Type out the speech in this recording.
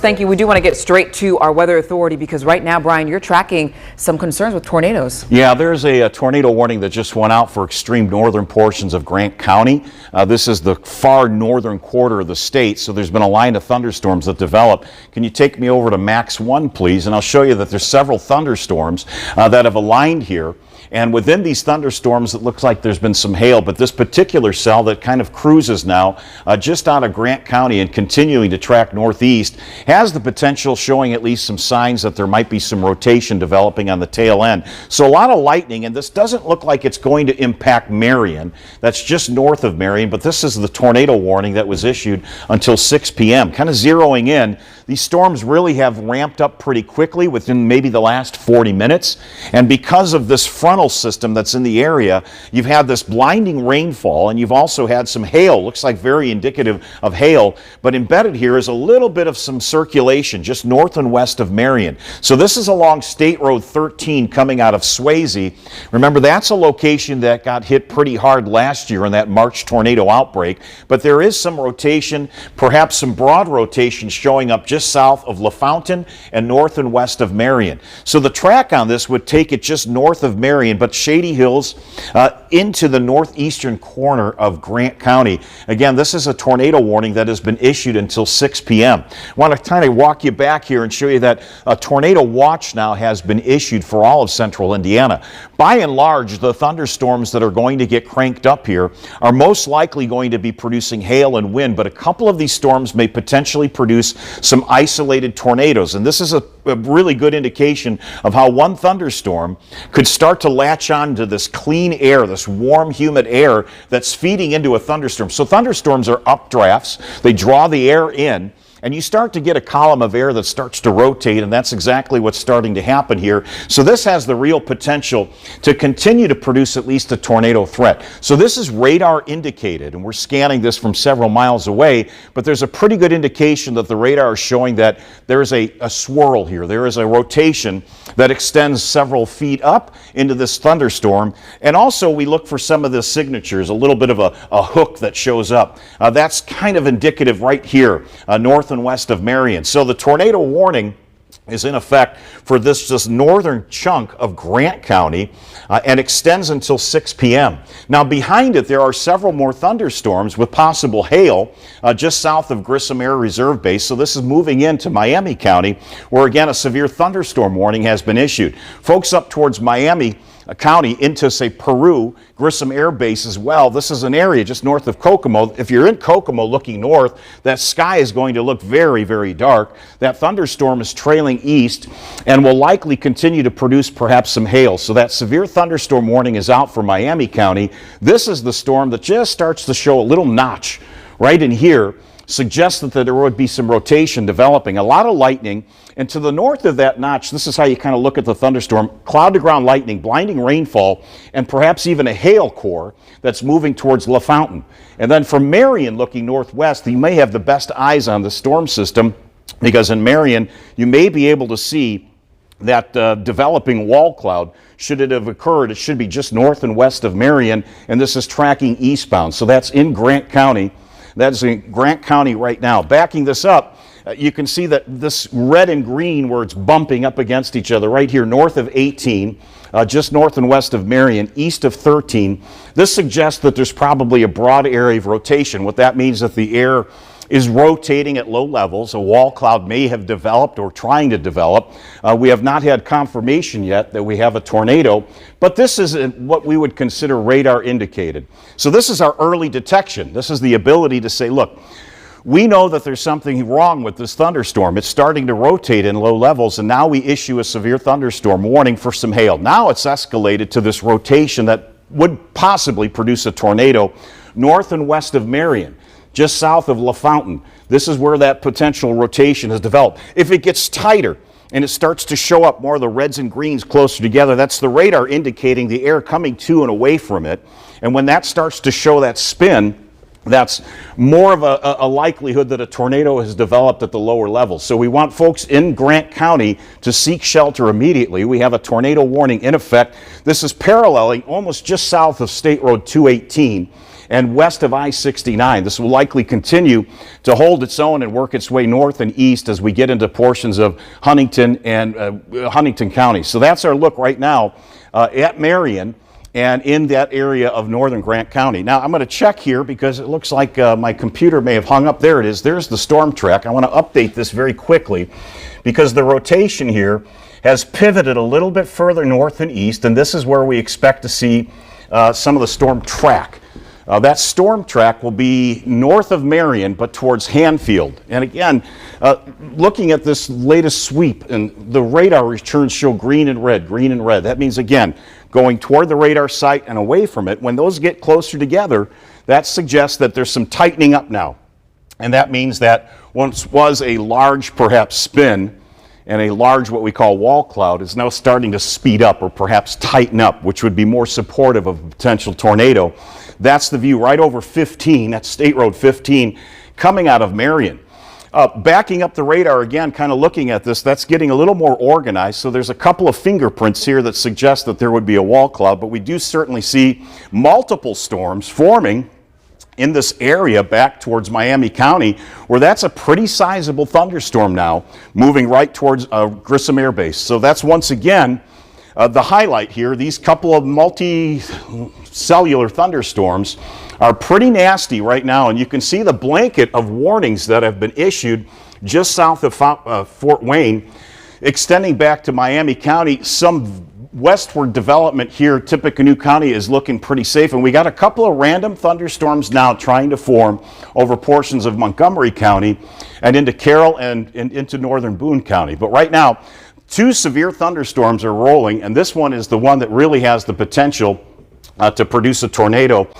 thank you. We do want to get straight to our weather authority because right now, Brian, you're tracking some concerns with tornadoes. Yeah, there's a tornado warning that just went out for extreme northern portions of Grant County. This is the far northern quarter of the state, so there's been a line of thunderstorms that develop. Can you take me over to Max 1, please? And I'll show you that there's several thunderstorms that have aligned here. And within these thunderstorms, it looks like there's been some hail, but this particular cell that kind of cruises now just out of Grant County and continuing to track northeast has the potential, showing at least some signs that there might be some rotation developing on the tail end. So a lot of lightning, and this doesn't look like it's going to impact Marion. That's just north of Marion, but this is the tornado warning that was issued until 6 p.m. Kind of zeroing in, these storms really have ramped up pretty quickly within maybe the last 40 minutes. And because of this frontal system that's in the area, you've had this blinding rainfall, and you've also had some hail. Looks like very indicative of hail, but embedded here is a little bit of some circulation just north and west of Marion. So this is along State Road 13 coming out of Swayze. Remember, that's a location that got hit pretty hard last year in that March tornado outbreak, but there is some rotation, perhaps some broad rotation showing up just south of LaFountain and north and west of Marion. So the track on this would take it just north of Marion, but Shady Hills into the northeastern corner of Grant County. Again, this is a tornado warning that has been issued until 6 p.m. I want to kind of walk you back here and show you that a tornado watch now has been issued for all of central Indiana. By and large, the thunderstorms that are going to get cranked up here are most likely going to be producing hail and wind, but a couple of these storms may potentially produce some isolated tornadoes. And this is a really good indication of how one thunderstorm could start to latch on to this clean air, this warm, humid air that's feeding into a thunderstorm. So thunderstorms are updrafts. They draw the air in, and you start to get a column of air that starts to rotate, and that's exactly what's starting to happen here. So this has the real potential to continue to produce at least a tornado threat. So this is radar indicated, and we're scanning this from several miles away, but there's a pretty good indication that the radar is showing that there is a swirl here. There is a rotation that extends several feet up into this thunderstorm, and also we look for some of the signatures, a little bit of a hook that shows up. That's kind of indicative right here, north and west of Marion. So the tornado warning is in effect for this northern chunk of Grant County and extends until 6 p.m. Now behind it there are several more thunderstorms with possible hail just south of Grissom Air Reserve Base. So this is moving into Miami County, where again a severe thunderstorm warning has been issued. Folks up towards Miami County into, say, Peru, Grissom Air Base as well. This is an area just north of Kokomo. If you're in Kokomo looking north, that sky is going to look very, very dark. That thunderstorm is trailing east and will likely continue to produce perhaps some hail. So that severe thunderstorm warning is out for Miami County. This is the storm that just starts to show a little notch right in here, suggests that there would be some rotation developing, a lot of lightning. And to the north of that notch, this is how you kind of look at the thunderstorm: cloud to ground lightning, blinding rainfall, and perhaps even a hail core that's moving towards LaFountain. And then from Marion looking northwest, you may have the best eyes on the storm system, because in Marion you may be able to see that developing wall cloud. Should it have occurred, it should be just north and west of Marion, and this is tracking eastbound. So that's in Grant County. That's in Grant County right now. Backing this up, you can see that this red and green where it's bumping up against each other right here north of 18, just north and west of Marion, east of 13. This suggests that there's probably a broad area of rotation. What that means is that the air is rotating at low levels. A wall cloud may have developed or trying to develop. We have not had confirmation yet that we have a tornado, but this is what we would consider radar indicated. So this is our early detection. This is the ability to say, look, we know that there's something wrong with this thunderstorm. It's starting to rotate in low levels, and now we issue a severe thunderstorm warning for some hail. Now it's escalated to this rotation that would possibly produce a tornado north and west of Marion, just south of LaFountain. This is where that potential rotation has developed. If it gets tighter and it starts to show up more of the reds and greens closer together, that's the radar indicating the air coming to and away from it. And when that starts to show that spin, that's more of a likelihood that a tornado has developed at the lower levels. So we want folks in Grant County to seek shelter immediately. We have a tornado warning in effect. This is paralleling almost just south of State Road 218. and west of I-69. This will likely continue to hold its own and work its way north and east as we get into portions of Huntington and Huntington County. So that's our look right now at Marion and in that area of northern Grant County. Now I'm going to check here because it looks like my computer may have hung up. There it is. There's the storm track. I want to update this very quickly because the rotation here has pivoted a little bit further north and east, and this is where we expect to see some of the storm track. That storm track will be north of Marion, but towards Hanfield. And again, looking at this latest sweep, and the radar returns show green and red, green and red. That means, again, going toward the radar site and away from it. When those get closer together, that suggests that there's some tightening up now. And that means that once was a large, perhaps, spin, and a large, what we call wall cloud, is now starting to speed up or perhaps tighten up, which would be more supportive of a potential tornado. That's the view right over 15, that's State Road 15, coming out of Marion. Backing up the radar again, kind of looking at this, that's getting a little more organized. So there's a couple of fingerprints here that suggest that there would be a wall cloud, but we do certainly see multiple storms forming in this area back towards Miami County, where that's a pretty sizable thunderstorm now, moving right towards Grissom Air Base. So that's once again the highlight here. These couple of multi-cellular thunderstorms are pretty nasty right now, and you can see the blanket of warnings that have been issued just south of Fort Wayne, extending back to Miami County. Some westward development here, Tippecanoe County is looking pretty safe, and we got a couple of random thunderstorms now trying to form over portions of Montgomery County and into Carroll and into northern Boone County. But right now, two severe thunderstorms are rolling, and this one is the one that really has the potential to produce a tornado.